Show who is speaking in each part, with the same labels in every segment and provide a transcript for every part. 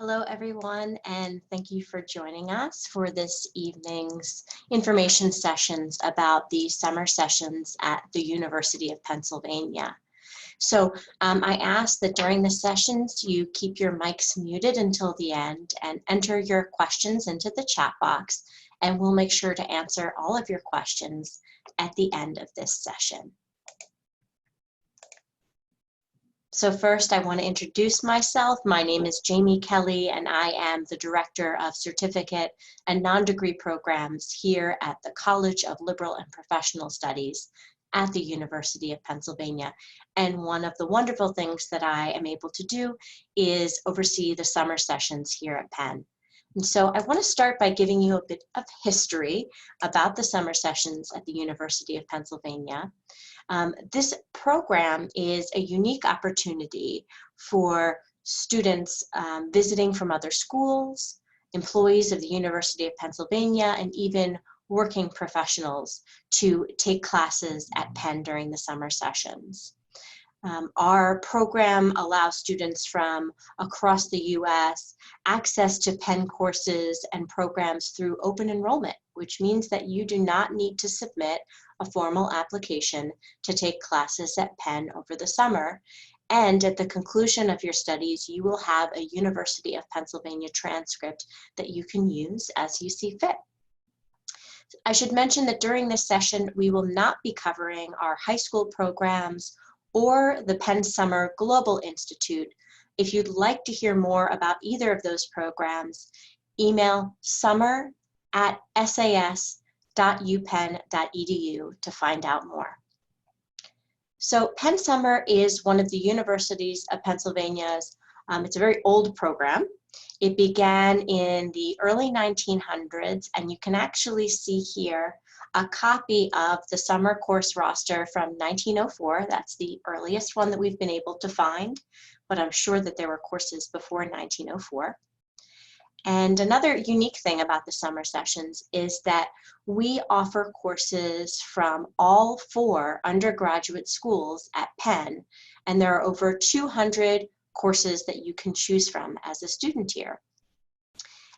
Speaker 1: Hello, everyone, and thank you for joining us for this evening's information sessions about the summer sessions at the University of Pennsylvania. So I ask that during the sessions you keep your mics muted until the end and enter your questions into the chat box, and we'll make sure to answer all of your questions at the end of this session. So first, I want to introduce myself. My name is Jamie Kelly, and I am the Director of Certificate and Non-Degree Programs here at the College of Liberal and Professional Studies at the University of Pennsylvania. And one of the wonderful things that I am able to do is oversee the summer sessions here at Penn. And so I want to start by giving you a bit of history about the summer sessions at the University of Pennsylvania. This program is a unique opportunity for students visiting from other schools, employees of the University of Pennsylvania, and even working professionals to take classes at Penn during the summer sessions. Our program allows students from across the U.S. access to Penn courses and programs through open enrollment, which means that you do not need to submit a formal application to take classes at Penn over the summer. And at the conclusion of your studies, you will have a University of Pennsylvania transcript that you can use as you see fit. I should mention that during this session, we will not be covering our high school programs or the Penn Summer Global Institute. If you'd like to hear more about either of those programs, email summer@sas.upenn.edu to find out more. So Penn Summer is one of the Universities of Pennsylvania's, it's a very old program. It began in the early 1900s, and you can actually see here a copy of the summer course roster from 1904. That's the earliest one that we've been able to find, but I'm sure that there were courses before 1904. And another unique thing about the summer sessions is that we offer courses from all 4 undergraduate schools at Penn, and there are over 200 courses that you can choose from as a student here.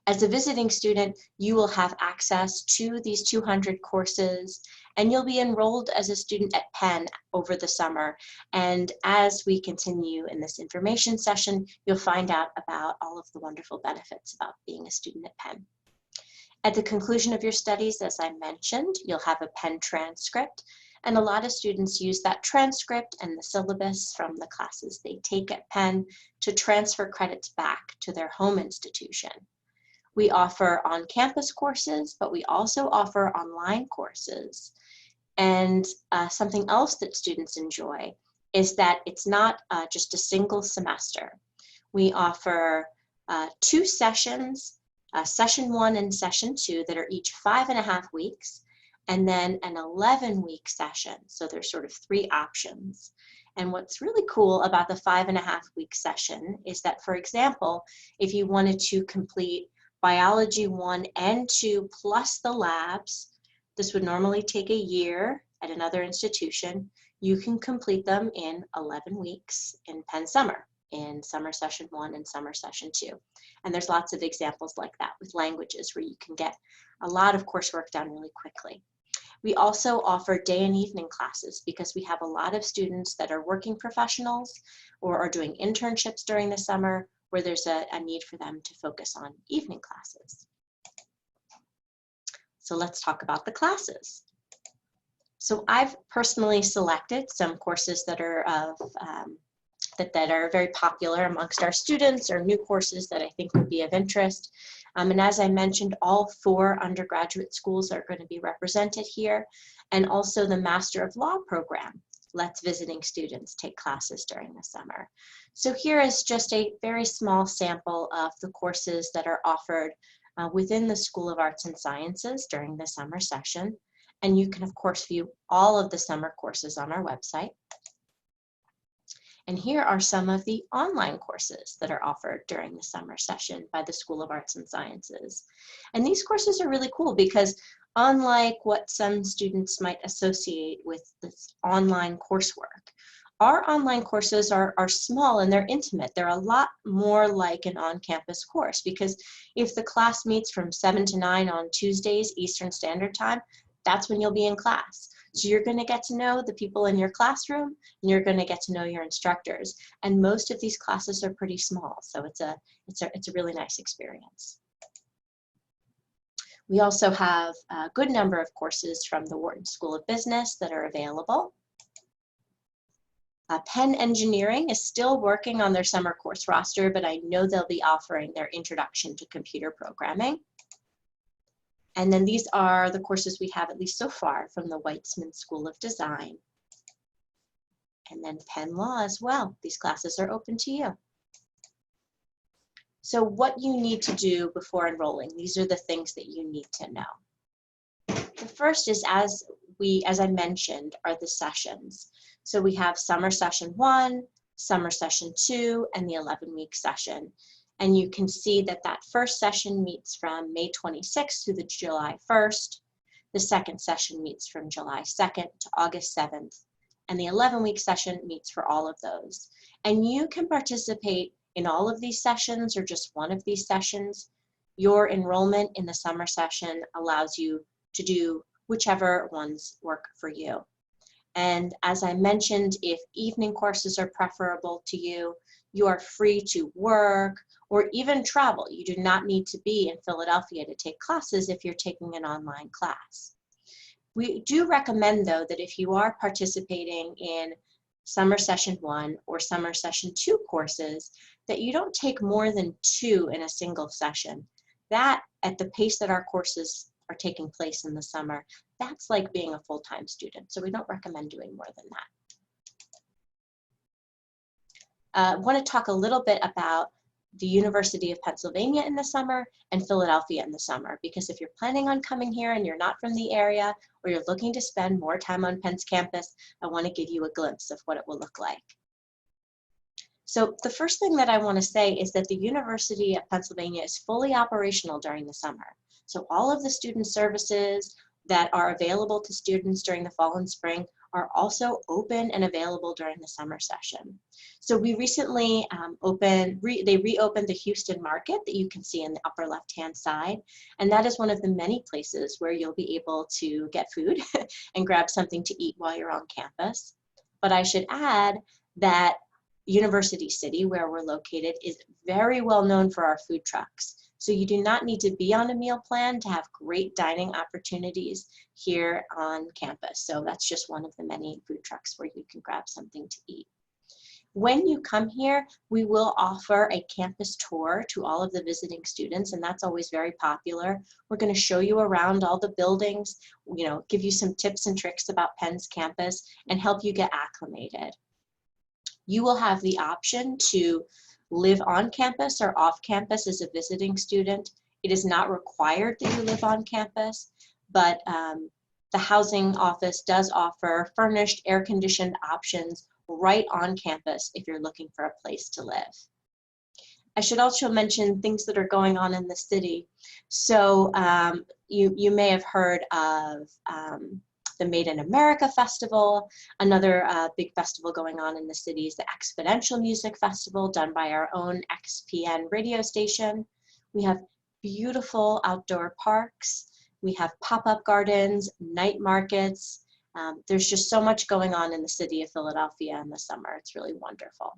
Speaker 1: As a visiting student, you will have access to these 200 courses, and you'll be enrolled as a student at Penn over the summer. And as we continue in this information session, you'll find out about all of the wonderful benefits about being a student at Penn. At the conclusion of your studies, as I mentioned, you'll have a Penn transcript, and a lot of students use that transcript and the syllabus from the classes they take at Penn to transfer credits back to their home institution. We offer on-campus courses, but we also offer online courses. And something else that students enjoy is that it's not just a single semester. We offer 2 sessions, session 1 and session 2, that are each 5.5 weeks, and then an 11-week session. So there's sort of 3 options. And what's really cool about the 5.5-week session is that, for example, if you wanted to complete Biology 1 and 2 plus the labs, this would normally take a year at another institution. You can complete them in 11 weeks in Penn Summer, in summer session 1 and summer session 2. And there's lots of examples like that with languages where you can get a lot of coursework done really quickly. We also offer day and evening classes because we have a lot of students that are working professionals or are doing internships during the summer, where there's a need for them to focus on evening classes. So let's talk about the classes. So I've personally selected some courses that are that are very popular amongst our students, or new courses that I think would be of interest. And as I mentioned, all 4 undergraduate schools are going to be represented here, and also the Master of Law program lets visiting students take classes during the summer. So here is just a very small sample of the courses that are offered within the School of Arts and Sciences during the summer session. And you can, of course, view all of the summer courses on our website. And here are some of the online courses that are offered during the summer session by the School of Arts and Sciences. And these courses are really cool because, unlike what some students might associate with this online coursework, Our online courses are small and they're intimate. They're a lot more like an on-campus course because if the class meets from 7 to 9 on Tuesdays, Eastern Standard Time, that's when you'll be in class. So you're going to get to know the people in your classroom and you're going to get to know your instructors. And most of these classes are pretty small, so it's a really nice experience. We also have a good number of courses from the Wharton School of Business that are available. Penn Engineering is still working on their summer course roster, but I know they'll be offering their Introduction to Computer Programming. And then these are the courses we have, at least so far, from the Weitzman School of Design. And then Penn Law as well. These classes are open to you. So what you need to do before enrolling, these are the things that you need to know. The first is, as I mentioned, are the sessions. So we have Summer Session 1, Summer Session 2, and the 11-week session. And you can see that that first session meets from May 26th to the July 1st. The second session meets from July 2nd to August 7th. And the 11-week session meets for all of those. And you can participate in all of these sessions or just one of these sessions. Your enrollment in the summer session allows you to do whichever ones work for you. And as I mentioned, if evening courses are preferable to you, you are free to work or even travel. You do not need to be in Philadelphia to take classes if you're taking an online class. We do recommend, though, that if you are participating in Summer Session 1 or Summer Session 2 courses, that you don't take more than 2 in a single session. That, at the pace that our courses are taking place in the summer, that's like being a full-time student. So we don't recommend doing more than that. I want to talk a little bit about the University of Pennsylvania in the summer and Philadelphia in the summer, because if you're planning on coming here and you're not from the area or you're looking to spend more time on Penn's campus, I want to give you a glimpse of what it will look like. So the first thing that I want to say is that the University of Pennsylvania is fully operational during the summer. So all of the student services that are available to students during the fall and spring are also open and available during the summer session. So we recently they reopened the Houston Market that you can see in the upper left-hand side, and that is one of the many places where you'll be able to get food and grab something to eat while you're on campus. But I should add that University City, where we're located, is very well known for our food trucks. So you do not need to be on a meal plan to have great dining opportunities here on campus. So that's just one of the many food trucks where you can grab something to eat. When you come here, we will offer a campus tour to all of the visiting students, and that's always very popular. We're going to show you around all the buildings, give you some tips and tricks about Penn's campus and help you get acclimated. You will have the option to live on campus or off campus as a visiting student. It is not required that you live on campus, but the housing office does offer furnished, air-conditioned options right on campus if you're looking for a place to live. I should also mention things that are going on in the city. So you may have heard of the Made in America Festival. Another big festival going on in the city is the Exponential Music Festival, done by our own XPN radio station. We have beautiful outdoor parks. We have pop-up gardens, night markets. There's just so much going on in the city of Philadelphia in the summer. It's really wonderful.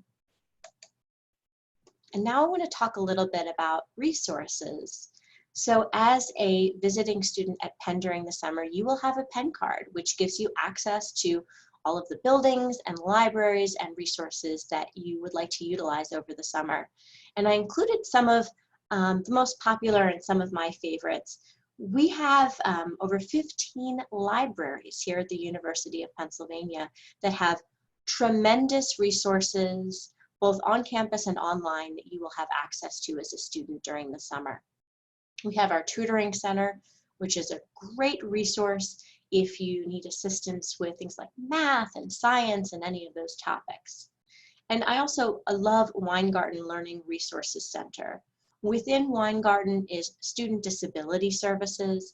Speaker 1: And now I want to talk a little bit about resources. So as a visiting student at Penn during the summer, you will have a Penn card, which gives you access to all of the buildings and libraries and resources that you would like to utilize over the summer. And I included some of the most popular and some of my favorites. We have over 15 libraries here at the University of Pennsylvania that have tremendous resources, both on campus and online, that you will have access to as a student during the summer. We have our tutoring center, which is a great resource if you need assistance with things like math and science and any of those topics. And I also love Weingarten Learning Resources Center. Within Weingarten is student disability services.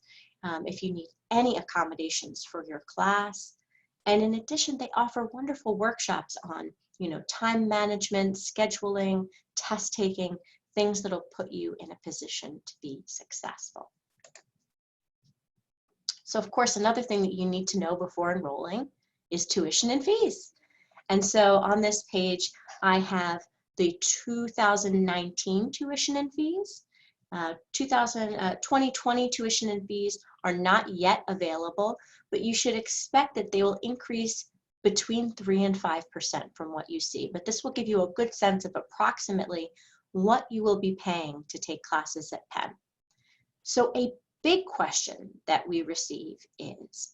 Speaker 1: If you need any accommodations for your class, And in addition, they offer wonderful workshops on, time management, scheduling, test taking, things that'll put you in a position to be successful. So of course, another thing that you need to know before enrolling is tuition and fees. And so on this page, I have the 2019 tuition and fees. 2020 tuition and fees are not yet available, but you should expect that they will increase between 3 and 5% from what you see. But this will give you a good sense of approximately what you will be paying to take classes at Penn. So a big question that we receive is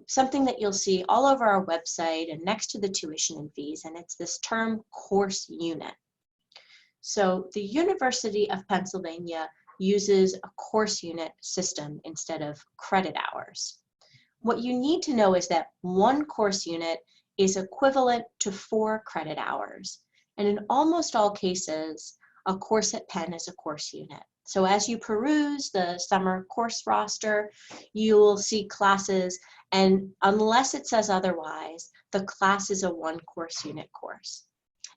Speaker 1: something that you'll see all over our website and next to the tuition and fees, and it's this term course unit. So the University of Pennsylvania uses a course unit system instead of credit hours. What you need to know is that one course unit is equivalent to 4 credit hours. And in almost all cases, a course at Penn is a course unit. So as you peruse the summer course roster, you will see classes, and unless it says otherwise, the class is a 1 course unit course.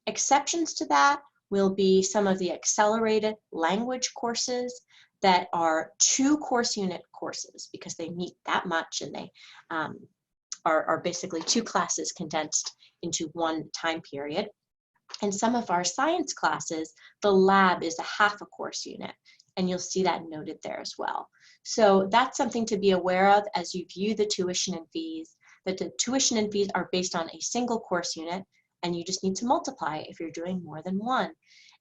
Speaker 1: Exceptions to that will be some of the accelerated language courses that are 2 course unit courses because they meet that much, and they are basically 2 classes condensed into 1 time period. And some of our science classes, the lab is a half a course unit, and you'll see that noted there as well. So that's something to be aware of as you view the tuition and fees, that the tuition and fees are based on a single course unit, and you just need to multiply if you're doing more than 1.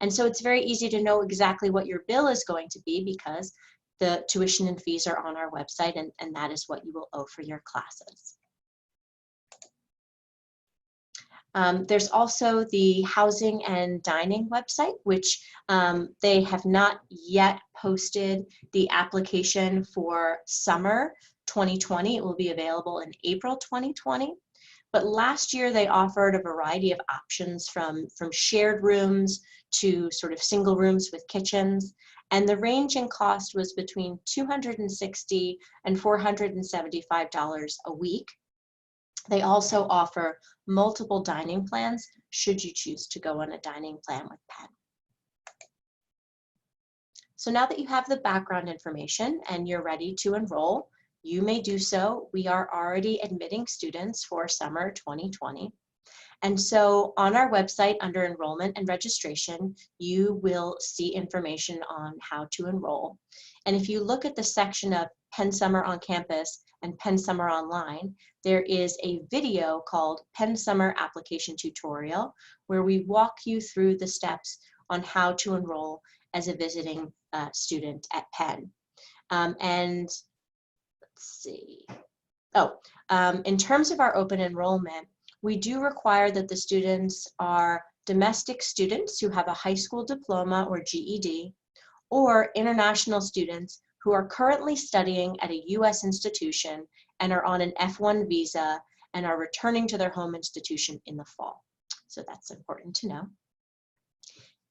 Speaker 1: And so it's very easy to know exactly what your bill is going to be because the tuition and fees are on our website, and that is what you will owe for your classes. There's also the housing and dining website, which they have not yet posted the application for summer 2020. It will be available in April 2020. But last year they offered a variety of options from shared rooms to sort of single rooms with kitchens. And the range in cost was between $260 and $475 a week. They also offer multiple dining plans should you choose to go on a dining plan with Penn. So now that you have the background information and you're ready to enroll, you may do so. We are already admitting students for summer 2020. And so on our website under enrollment and registration, you will see information on how to enroll. And if you look at the section of Penn Summer on Campus and Penn Summer Online, there is a video called Penn Summer Application Tutorial, where we walk you through the steps on how to enroll as a visiting student at Penn. And let's see. In terms of our open enrollment, we do require that the students are domestic students who have a high school diploma or GED, or international students who are currently studying at a U.S. institution and are on an F1 visa and are returning to their home institution in the fall. So that's important to know.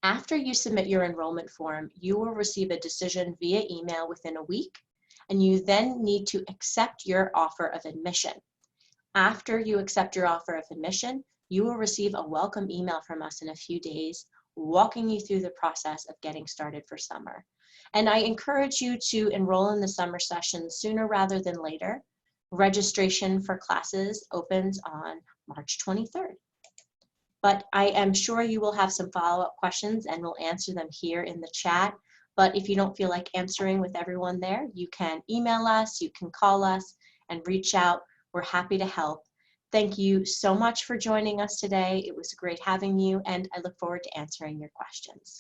Speaker 1: After you submit your enrollment form, you will receive a decision via email within a week, and you then need to accept your offer of admission. After you accept your offer of admission, you will receive a welcome email from us in a few days, walking you through the process of getting started for summer. And I encourage you to enroll in the summer session sooner rather than later. Registration for classes opens on March 23rd. But I am sure you will have some follow-up questions and we'll answer them here in the chat. But if you don't feel like answering with everyone there, you can email us, you can call us and reach out. We're happy to help. Thank you so much for joining us today. It was great having you, and I look forward to answering your questions.